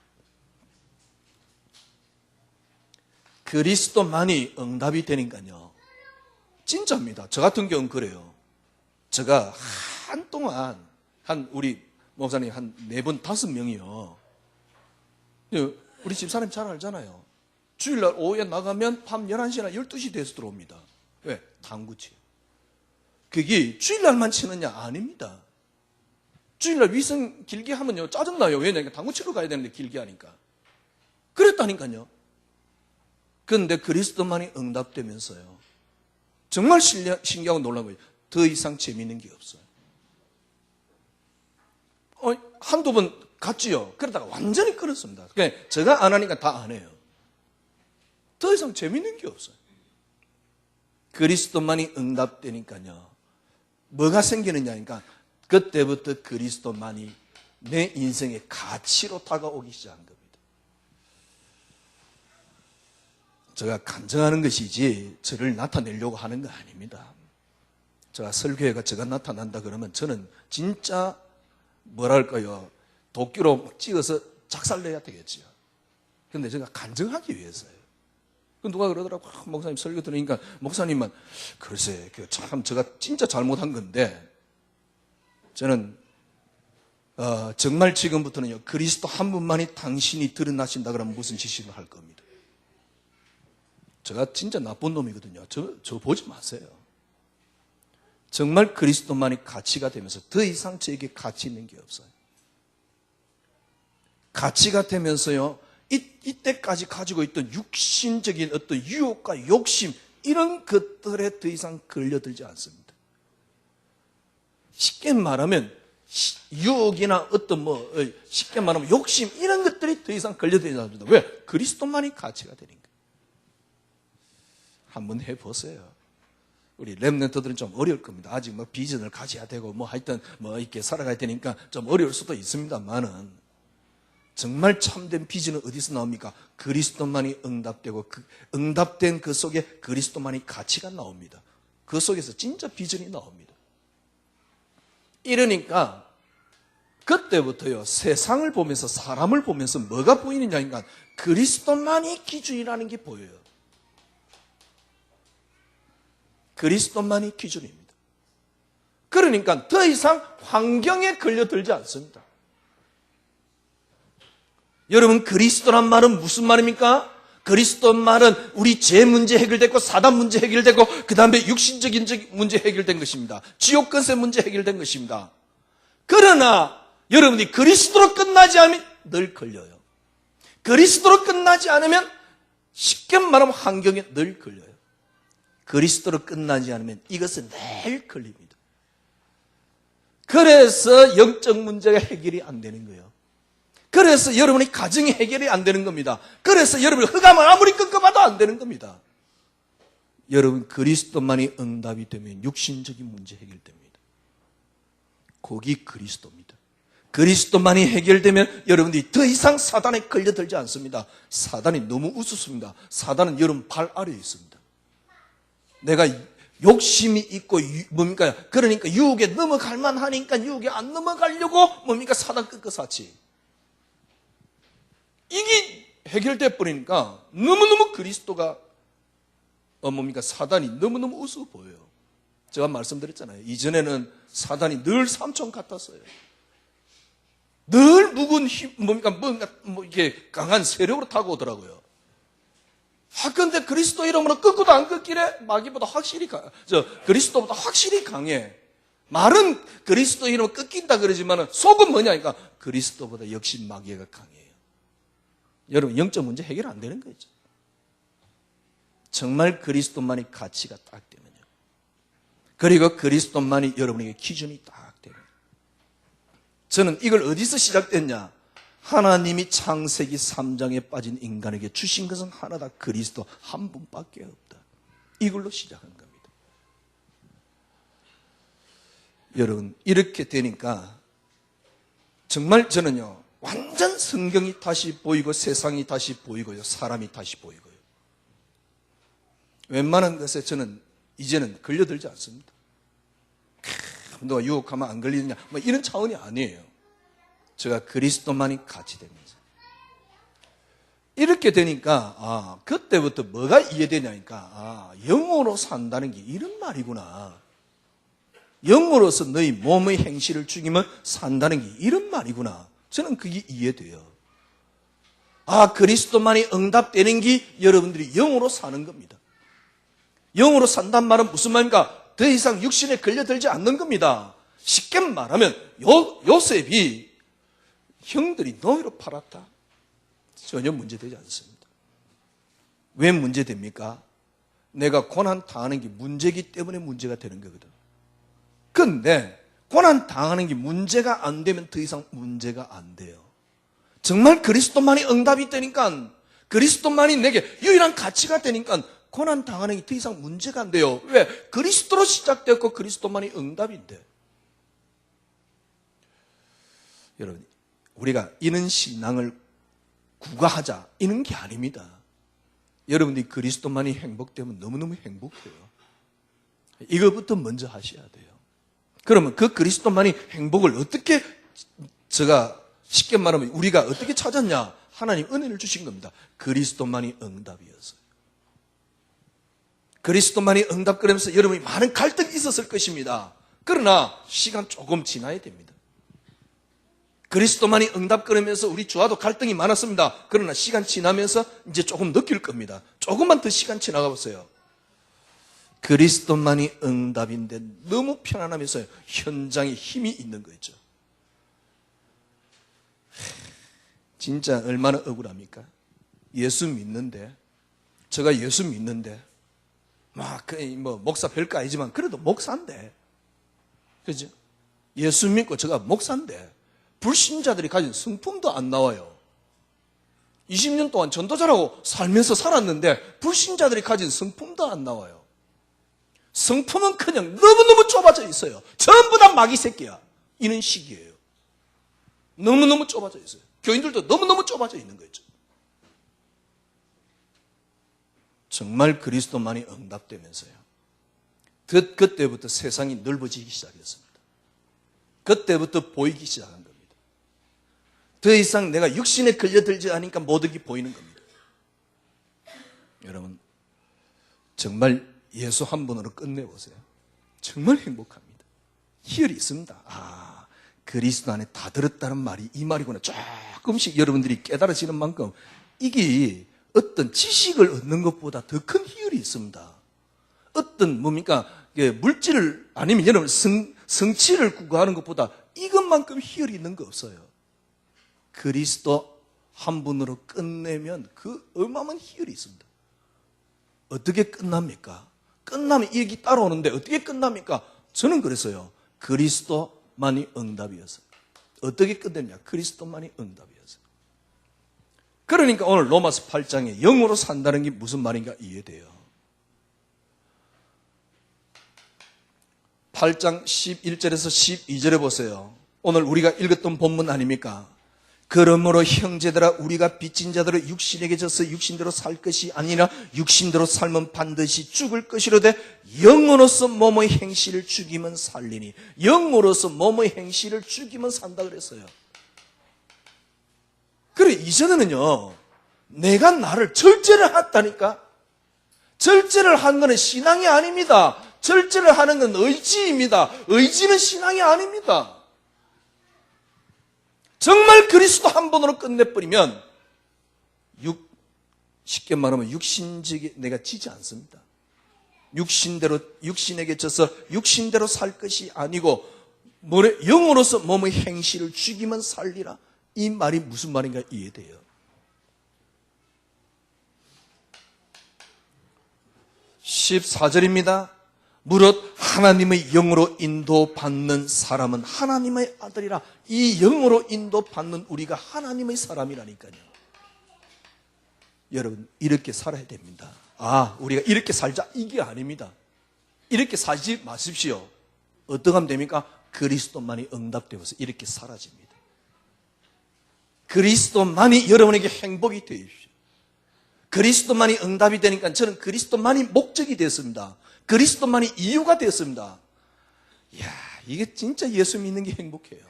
그리스도만이 응답이 되니까요. 진짜입니다. 저 같은 경우는 그래요. 제가 한동안 우리 목사님 한 4번, 5명이요. 우리 집사람 잘 알잖아요. 주일날 오후에 나가면 밤 11시나 12시 돼서 들어옵니다. 왜? 당구치. 그게 주일날만 치느냐? 아닙니다. 주일날 위생 길게 하면요 짜증나요. 왜냐면 당구 치러 가야 되는데 길게 하니까. 그랬다니까요. 그런데 그리스도만이 응답되면서요. 정말 신기하고 놀라운 거예요. 더 이상 재미있는 게 없어요. 한두 번 갔지요. 그러다가 완전히 끊었습니다. 그러니까 제가 안 하니까 다 안 해요. 더 이상 재미있는 게 없어요. 그리스도만이 응답되니까요. 뭐가 생기느냐니까 그때부터 그리스도만이 내 인생의 가치로 다가오기 시작한 겁니다. 제가 간증하는 것이지 저를 나타내려고 하는 거 아닙니다. 제가 설교회가 제가 나타난다 그러면 저는 진짜 뭐랄까요, 도끼로 찍어서 작살내야 되겠지요. 그런데 제가 간증하기 위해서요. 누가 그러더라고. 목사님 설교 들으니까 목사님만 글쎄 참 제가 진짜 잘못한 건데 저는 정말 지금부터는요 그리스도 한 분만이 당신이 드러나신다 그러면 무슨 지식을 할 겁니다. 제가 진짜 나쁜 놈이거든요. 저 보지 마세요. 정말 그리스도만이 가치가 되면서 더 이상 저에게 가치 있는 게 없어요. 가치가 되면서요 이때까지 가지고 있던 육신적인 어떤 유혹과 욕심 이런 것들에 더 이상 걸려들지 않습니다. 쉽게 말하면 유혹이나 어떤 쉽게 말하면 욕심 이런 것들이 더 이상 걸려들지 않습니다. 왜? 그리스도만이 가치가 되니까. 한번 해보세요. 우리 렘넌트들은 좀 어려울 겁니다. 아직 비전을 가져야 되고 하여튼 이렇게 살아가야 되니까 좀 어려울 수도 있습니다만은 정말 참된 비전은 어디서 나옵니까? 그리스도만이 응답되고 응답된 그 속에 그리스도만이 가치가 나옵니다. 그 속에서 진짜 비전이 나옵니다. 이러니까 그때부터요 세상을 보면서 사람을 보면서 뭐가 보이느냐니까 그리스도만이 기준이라는 게 보여요. 그리스도만이 기준입니다. 그러니까 더 이상 환경에 걸려들지 않습니다. 여러분 그리스도란 말은 무슨 말입니까? 그리스도 말은 우리 죄 문제 해결됐고 사단 문제 해결되고 그 다음에 육신적인 문제 해결된 것입니다. 지옥 권세 문제 해결된 것입니다. 그러나 여러분이 그리스도로 끝나지 않으면 늘 걸려요. 그리스도로 끝나지 않으면 쉽게 말하면 환경에 늘 걸려요. 그리스도로 끝나지 않으면 이것은 늘 걸립니다. 그래서 영적 문제가 해결이 안 되는 거예요. 그래서 여러분의 가정이 해결이 안 되는 겁니다. 그래서 여러분이 흑암을 아무리 끄끄봐도 안 되는 겁니다. 여러분 그리스도만이 응답이 되면 육신적인 문제 해결됩니다. 거기 그리스도입니다. 그리스도만이 해결되면 여러분들이 더 이상 사단에 걸려들지 않습니다. 사단이 너무 우습습니다. 사단은 여러분 발 아래에 있습니다. 내가 욕심이 있고 뭡니까? 그러니까 유혹에 넘어갈 만하니까 유혹에 안 넘어가려고 뭡니까? 사단 끄끄사치. 이게 해결돼 버리니까 너무너무 그리스도가 뭡니까? 사단이 너무너무 우스워 보여요. 제가 말씀드렸잖아요. 이전에는 사단이 늘 삼촌 같았어요. 늘 묵은 뭔가 이렇게 강한 세력으로 타고 오더라고요. 근데 그리스도 이름으로 꺾어도 안 꺾이래? 마귀보다 확실히 그리스도보다 확실히 강해. 말은 그리스도 이름으로 꺾인다 그러지만 속은 뭐냐니까 그리스도보다 역시 마귀가 강해요. 여러분 영적 문제 해결 안 되는 거죠. 정말 그리스도만이 가치가 딱 되면요. 그리고 그리스도만이 여러분에게 기준이 딱 되면. 저는 이걸 어디서 시작됐냐? 하나님이 창세기 3장에 빠진 인간에게 주신 것은 하나다. 그리스도 한 분밖에 없다. 이걸로 시작한 겁니다. 여러분 이렇게 되니까 정말 저는요 완전 성경이 다시 보이고 세상이 다시 보이고요 사람이 다시 보이고요. 웬만한 것에 저는 이제는 걸려들지 않습니다. 너가 유혹하면 안 걸리느냐 뭐 이런 차원이 아니에요. 제가 그리스도만이 같이 되면서 이렇게 되니까 그때부터 뭐가 이해되냐니까 영으로 산다는 게 이런 말이구나. 영으로서 너희 몸의 행실을 죽이면 산다는 게 이런 말이구나. 저는 그게 이해돼요. 그리스도만이 응답되는 게 여러분들이 영으로 사는 겁니다. 영으로 산단 말은 무슨 말입니까? 더 이상 육신에 걸려들지 않는 겁니다. 쉽게 말하면 요셉이 형들이 노예로 팔았다. 전혀 문제되지 않습니다. 왜 문제됩니까? 내가 고난 당하는 게 문제이기 때문에 문제가 되는 거거든. 그런데 고난 당하는 게 문제가 안 되면 더 이상 문제가 안 돼요. 정말 그리스도만이 응답이 되니까 그리스도만이 내게 유일한 가치가 되니까 고난 당하는 게 더 이상 문제가 안 돼요. 왜? 그리스도로 시작되었고 그리스도만이 응답인데. 여러분 우리가 이런 신앙을 구가하자 이런 게 아닙니다. 여러분들이 그리스도만이 행복되면 너무너무 행복해요. 이거부터 먼저 하셔야 돼요. 그러면 그 그리스도만이 행복을 어떻게 제가 쉽게 말하면 우리가 어떻게 찾았냐? 하나님 은혜를 주신 겁니다. 그리스도만이 응답이었어요. 그리스도만이 응답 그러면서 여러분이 많은 갈등이 있었을 것입니다. 그러나 시간 조금 지나야 됩니다. 그리스도만이 응답 그러면서 우리 주와도 갈등이 많았습니다. 그러나 시간 지나면서 이제 조금 느낄 겁니다. 조금만 더 시간 지나가 보세요. 그리스도만이 응답인데 너무 편안하면서 현장에 힘이 있는 거죠. 진짜 얼마나 억울합니까? 예수 믿는데 제가 예수 믿는데 목사 별거 아니지만 그래도 목사인데 그죠? 예수 믿고 제가 목사인데 불신자들이 가진 성품도 안 나와요. 20년 동안 전도자라고 살면서 살았는데 불신자들이 가진 성품도 안 나와요. 성품은 그냥 너무너무 좁아져 있어요. 전부 다 마귀 새끼야. 이런 식이에요. 너무너무 좁아져 있어요. 교인들도 너무너무 좁아져 있는 거죠. 정말 그리스도만이 응답되면서요. 그때부터 세상이 넓어지기 시작했습니다. 그때부터 보이기 시작한 겁니다. 더 이상 내가 육신에 걸려들지 않으니까 모든 게 보이는 겁니다. 여러분 정말 예수 한 분으로 끝내보세요. 정말 행복합니다. 희열이 있습니다. 그리스도 안에 다 들었다는 말이 이 말이구나. 조금씩 여러분들이 깨달아지는 만큼 이게 어떤 지식을 얻는 것보다 더 큰 희열이 있습니다. 어떤 물질을 아니면 여러분 성취를 구가하는 것보다 이것만큼 희열이 있는 거 없어요. 그리스도 한 분으로 끝내면 그 어마어마한 희열이 있습니다. 어떻게 끝납니까? 끝나면 이 얘기 따라오는데 어떻게 끝납니까? 저는 그랬어요. 그리스도만이 응답이었어요. 어떻게 끝냈냐? 그리스도만이 응답이었어요. 그러니까 오늘 로마서 8장에 영으로 산다는 게 무슨 말인가 이해돼요. 8장 11절에서 12절에 보세요. 오늘 우리가 읽었던 본문 아닙니까? 그러므로 형제들아 우리가 빚진 자들을 육신에게 져서 육신대로 살 것이 아니라 육신대로 살면 반드시 죽을 것이로되 영으로서 몸의 행실을 죽이면 살리니 영으로서 몸의 행실을 죽이면 산다 그랬어요. 그래 이전에는요 내가 나를 절제를 했다니까. 절제를 한 것은 신앙이 아닙니다. 절제를 하는 건 의지입니다. 의지는 신앙이 아닙니다. 정말 그리스도 한 번으로 끝내버리면 쉽게 말하면 육신직에 내가 지지 않습니다. 육신에게 져서 육신대로 살 것이 아니고 영으로서 몸의 행실을 죽이면 살리라. 이 말이 무슨 말인가 이해돼요. 14절입니다. 무릇 하나님의 영으로 인도받는 사람은 하나님의 아들이라. 이 영으로 인도받는 우리가 하나님의 사람이라니까요. 여러분 이렇게 살아야 됩니다. 우리가 이렇게 살자 이게 아닙니다. 이렇게 살지 마십시오. 어떻게 하면 됩니까? 그리스도만이 응답되어서 이렇게 사라집니다. 그리스도만이 여러분에게 행복이 되십시오. 그리스도만이 응답이 되니까 저는 그리스도만이 목적이 됐습니다. 그리스도만이 이유가 됐습니다. 이야, 이게 진짜 예수 믿는 게 행복해요.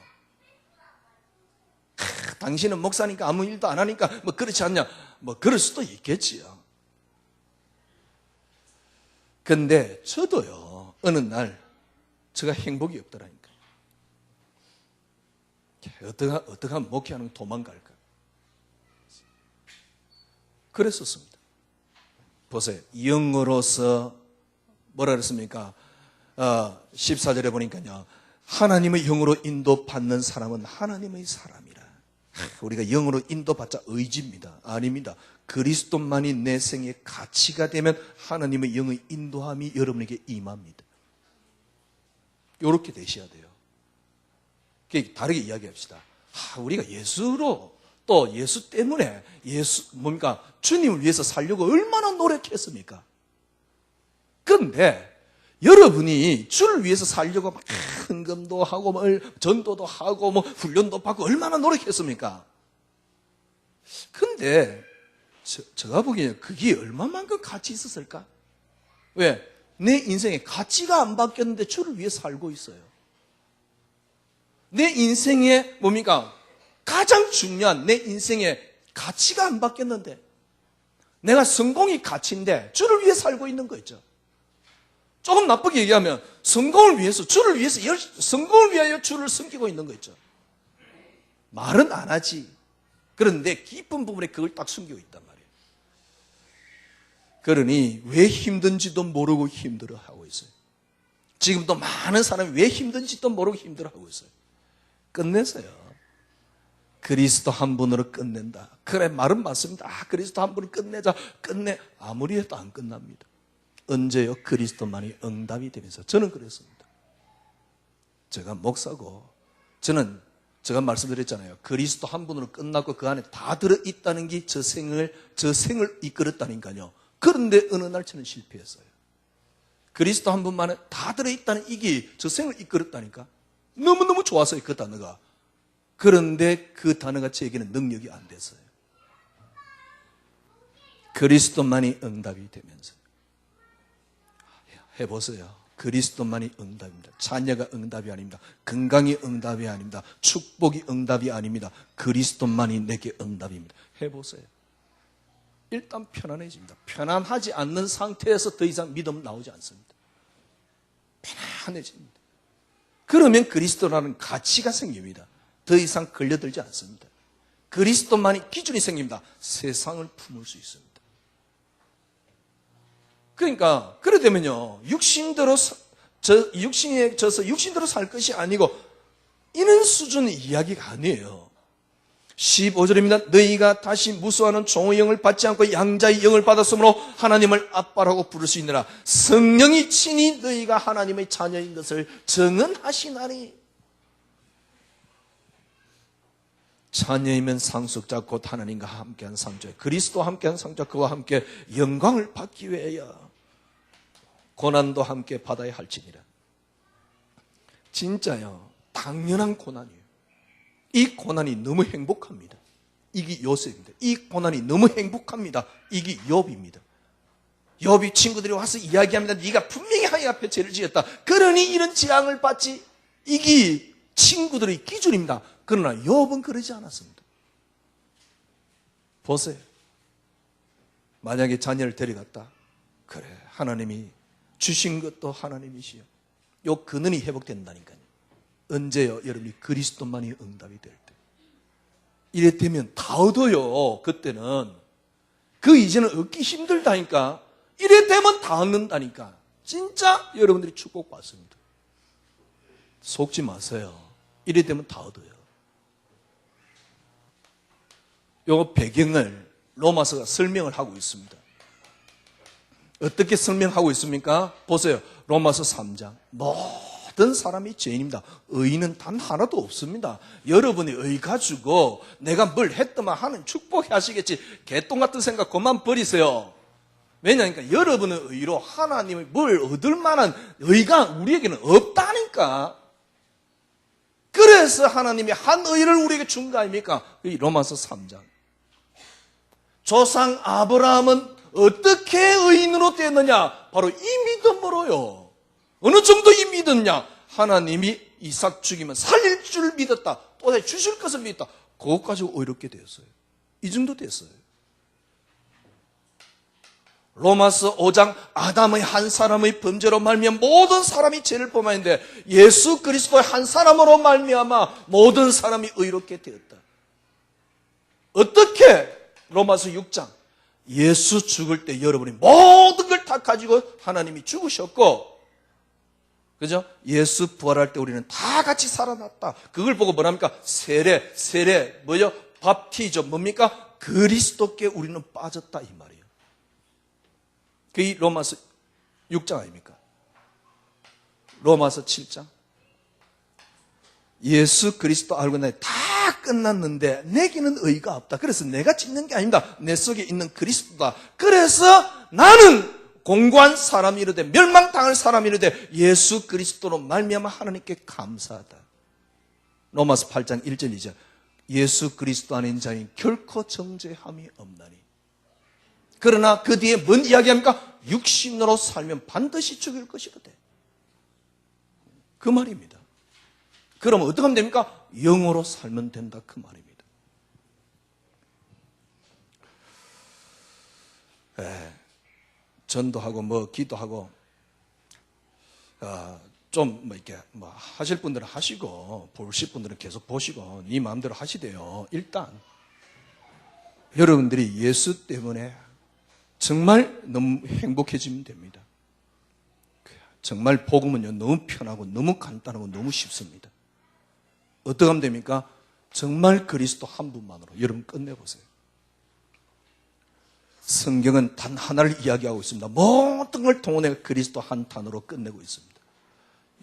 당신은 목사니까 아무 일도 안 하니까 뭐 그렇지 않냐? 뭐 그럴 수도 있겠지요. 근데 저도요 어느 날 제가 행복이 없더라니까요. 어떻게 하면 목회하는 도망갈까? 그랬었습니다. 보세요. 영으로서 뭐라 그랬습니까? 14절에 보니까요. 하나님의 영으로 인도받는 사람은 하나님의 사람이라. 우리가 영으로 인도받자 의지입니다. 아닙니다. 그리스도만이 내 생의 가치가 되면 하나님의 영의 인도함이 여러분에게 임합니다. 이렇게 되셔야 돼요. 다르게 이야기합시다. 우리가 예수로 또 예수 때문에 주님을 위해서 살려고 얼마나 노력했습니까? 그런데 여러분이 주를 위해서 살려고 막 헌금도 하고 전도도 하고 훈련도 받고 얼마나 노력했습니까? 근데 제가 보기에는 그게 얼마만큼 가치 있었을까? 왜? 내 인생에 가치가 안 바뀌었는데 주를 위해 살고 있어요. 내 인생에 가장 중요한 내 인생의 가치가 안 바뀌었는데 내가 성공이 가치인데 주를 위해 살고 있는 거 있죠. 조금 나쁘게 얘기하면 성공을 위해서 성공을 위하여 주를 섬기고 있는 거 있죠. 말은 안 하지. 그런데 깊은 부분에 그걸 딱 숨기고 있단 말이에요. 그러니 왜 힘든지도 모르고 힘들어하고 있어요. 지금도 많은 사람이 왜 힘든지도 모르고 힘들어하고 있어요. 끝내세요. 그리스도 한 분으로 끝낸다. 그래, 말은 맞습니다. 그리스도 한 분으로 끝내자. 아무리 해도 안 끝납니다. 언제요? 그리스도만이 응답이 되면서. 저는 그랬습니다. 제가 목사고, 제가 말씀드렸잖아요. 그리스도 한 분으로 끝났고 그 안에 다 들어있다는 게 저 생을 이끌었다니까요. 그런데 어느 날 저는 실패했어요. 그리스도 한 분만에 다 들어있다는 이게 저 생을 이끌었다니까. 너무너무 좋았어요, 그 단어가. 그런데 그 단어가 제게는 능력이 안 됐어요. 그리스도만이 응답이 되면서. 해보세요. 그리스도만이 응답입니다. 자녀가 응답이 아닙니다. 건강이 응답이 아닙니다. 축복이 응답이 아닙니다. 그리스도만이 내게 응답입니다. 해보세요. 일단 편안해집니다. 편안하지 않는 상태에서 더 이상 믿음 나오지 않습니다. 편안해집니다. 그러면 그리스도라는 가치가 생깁니다. 더 이상 걸려들지 않습니다. 그리스도만이 기준이 생깁니다. 세상을 품을 수 있습니다. 그러니까 그래 되면요, 육신에 져서 육신대로 살 것이 아니고 이런 수준의 이야기가 아니에요. 15절입니다. 너희가 다시 무수하는 종의 영을 받지 않고 양자의 영을 받았으므로 하나님을 아빠라고 부를 수 있느라 성령이 친히 너희가 하나님의 자녀인 것을 증언하시나니. 자녀이면 상속자 곧 하나님과 함께한 상속자, 그리스도와 함께한 상속자, 그와 함께 영광을 받기 위하여 고난도 함께 받아야 할지니라. 진짜요, 당연한 고난이에요. 이 고난이 너무 행복합니다. 이게 요셉입니다. 이 고난이 너무 행복합니다. 이게 욥입니다. 욥이 친구들이 와서 이야기합니다. 네가 분명히 하나님 앞에 죄를 지었다. 그러니 이런 재앙을 받지. 이게 친구들의 기준입니다. 그러나 욥은 그러지 않았습니다. 보세요. 만약에 자녀를 데려갔다. 그래, 하나님이 주신 것도 하나님이시요. 요 근원이 회복된다니까요. 언제요? 여러분이 그리스도만이 응답이 될 때. 이래 되면 다 얻어요. 그때는. 그 이제는 얻기 힘들다니까. 이래 되면 다 얻는다니까. 진짜 여러분들이 축복받습니다. 속지 마세요. 이래 되면 다 얻어요. 요 배경을 로마서가 설명을 하고 있습니다. 어떻게 설명하고 있습니까? 보세요. 로마서 3장. 모든 사람이 죄인입니다. 의인은 단 하나도 없습니다. 여러분이 의 가지고 내가 뭘 했더만 하는 축복하시겠지. 개똥 같은 생각 그만 버리세요. 왜냐니까 여러분의 의로 하나님이 뭘 얻을 만한 의가 우리에게는 없다니까. 그래서 하나님이 한 의를 우리에게 준 거 아닙니까? 이 로마서 3장. 조상 아브라함은 어떻게 의인으로 되느냐? 바로 이 믿음으로요. 어느 정도 이 믿었냐? 하나님이 이삭 죽이면 살릴 줄 믿었다. 또 주실 것을 믿었다. 그것 가지고 의롭게 되었어요. 이 정도 됐어요. 로마서 5장 아담의 한 사람의 범죄로 말미암아 모든 사람이 죄를 범하는데 예수 그리스도의 한 사람으로 말미암아 모든 사람이 의롭게 되었다. 어떻게? 로마서 6장 예수 죽을 때 여러분이 모든 걸 다 가지고 하나님이 죽으셨고, 그죠? 예수 부활할 때 우리는 다 같이 살아났다. 그걸 보고 뭐랍니까? 세례, 뭐죠? 밥티죠. 뭡니까? 그리스도께 우리는 빠졌다 이 말이에요. 그게 로마서 6장 아닙니까? 로마서 7장. 예수 그리스도 알고 나니 다 끝났는데 내게는 의가 없다. 그래서 내가 짓는 게 아닙니다. 내 속에 있는 그리스도다. 그래서 나는 공고한 사람이 이르되 멸망당할 사람이 이르되 예수 그리스도로 말미암아 하나님께 감사하다. 로마서 8장 1절 2절. 예수 그리스도 안에 자인 결코 정죄함이 없나니. 그러나 그 뒤에 뭔 이야기합니까? 육신으로 살면 반드시 죽을 것이거든. 그 말입니다. 그러면 어떻게 하면 됩니까? 영으로 살면 된다 그 말입니다. 전도하고 기도하고 좀 이렇게 하실 분들은 하시고 보실 분들은 계속 보시고 네 마음대로 하시대요. 일단 여러분들이 예수 때문에 정말 너무 행복해지면 됩니다. 정말 복음은요 너무 편하고 너무 간단하고 너무 쉽습니다. 어떻게 하면 됩니까? 정말 그리스도 한 분만으로 여러분 끝내보세요. 성경은 단 하나를 이야기하고 있습니다. 모든 걸 통해 그리스도 한 단어로 끝내고 있습니다.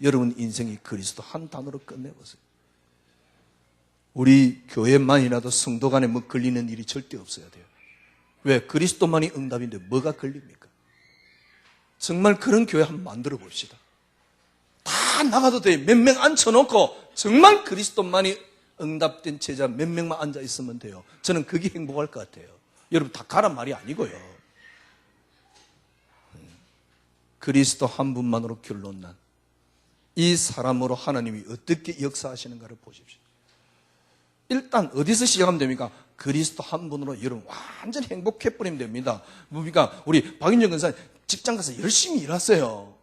여러분 인생이 그리스도 한 단어로 끝내보세요. 우리 교회만이라도 성도 간에 걸리는 일이 절대 없어야 돼요. 왜? 그리스도만이 응답인데 뭐가 걸립니까? 정말 그런 교회 한번 만들어 봅시다. 다 나가도 돼요. 몇 명 앉혀놓고 정말 그리스도만이 응답된 제자 몇 명만 앉아 있으면 돼요. 저는 그게 행복할 것 같아요. 여러분 다 가란 말이 아니고요. 그리스도 한 분만으로 결론 난 이 사람으로 하나님이 어떻게 역사하시는가를 보십시오. 일단 어디서 시작하면 됩니까? 그리스도 한 분으로 여러분 완전히 행복해버리면 됩니다. 뭡니까? 우리 박윤정 권사님 직장 가서 열심히 일하세요.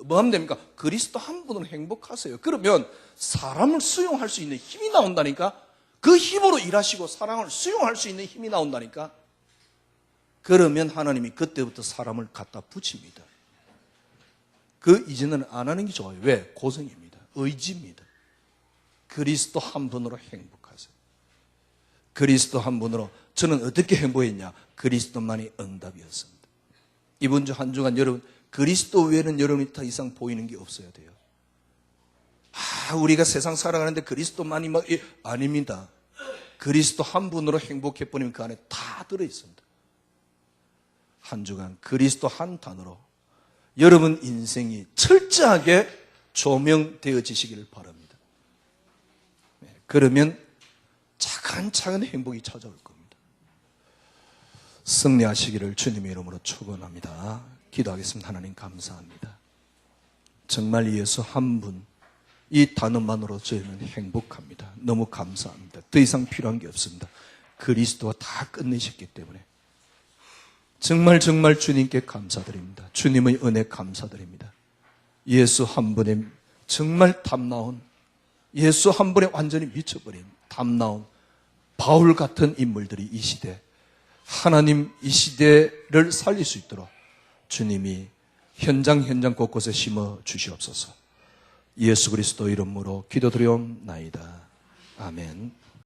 뭐 하면 됩니까? 그리스도 한 분으로 행복하세요. 그러면 사람을 수용할 수 있는 힘이 나온다니까? 그 힘으로 일하시고 사랑을 수용할 수 있는 힘이 나온다니까? 그러면 하나님이 그때부터 사람을 갖다 붙입니다. 그 이전에는 안 하는 게 좋아요. 왜? 고생입니다. 의지입니다. 그리스도 한 분으로 행복하세요. 그리스도 한 분으로 저는 어떻게 행복했냐? 그리스도만이 응답이었습니다. 이번 주 한 주간 여러분 그리스도 외에는 여러분이 더 이상 보이는 게 없어야 돼요. 우리가 세상 살아가는데 그리스도만이 아닙니다. 그리스도 한 분으로 행복해버리면 그 안에 다 들어있습니다. 한 주간 그리스도 한 단어로 여러분 인생이 철저하게 조명되어지시기를 바랍니다. 그러면 차근차근 행복이 찾아올 겁니다. 승리하시기를 주님의 이름으로 축원합니다. 기도하겠습니다. 하나님 감사합니다. 정말 예수 한 분, 이 단어만으로 저희는 행복합니다. 너무 감사합니다. 더 이상 필요한 게 없습니다. 그리스도가 다 끝내셨기 때문에 정말 주님께 감사드립니다. 주님의 은혜 감사드립니다. 예수 한 분의 정말 탐나온, 예수 한 분에 완전히 미쳐버린 탐나온 바울 같은 인물들이 이 시대, 하나님 이 시대를 살릴 수 있도록 주님이 현장 곳곳에 심어 주시옵소서. 예수 그리스도 이름으로 기도드리옵나이다. 아멘.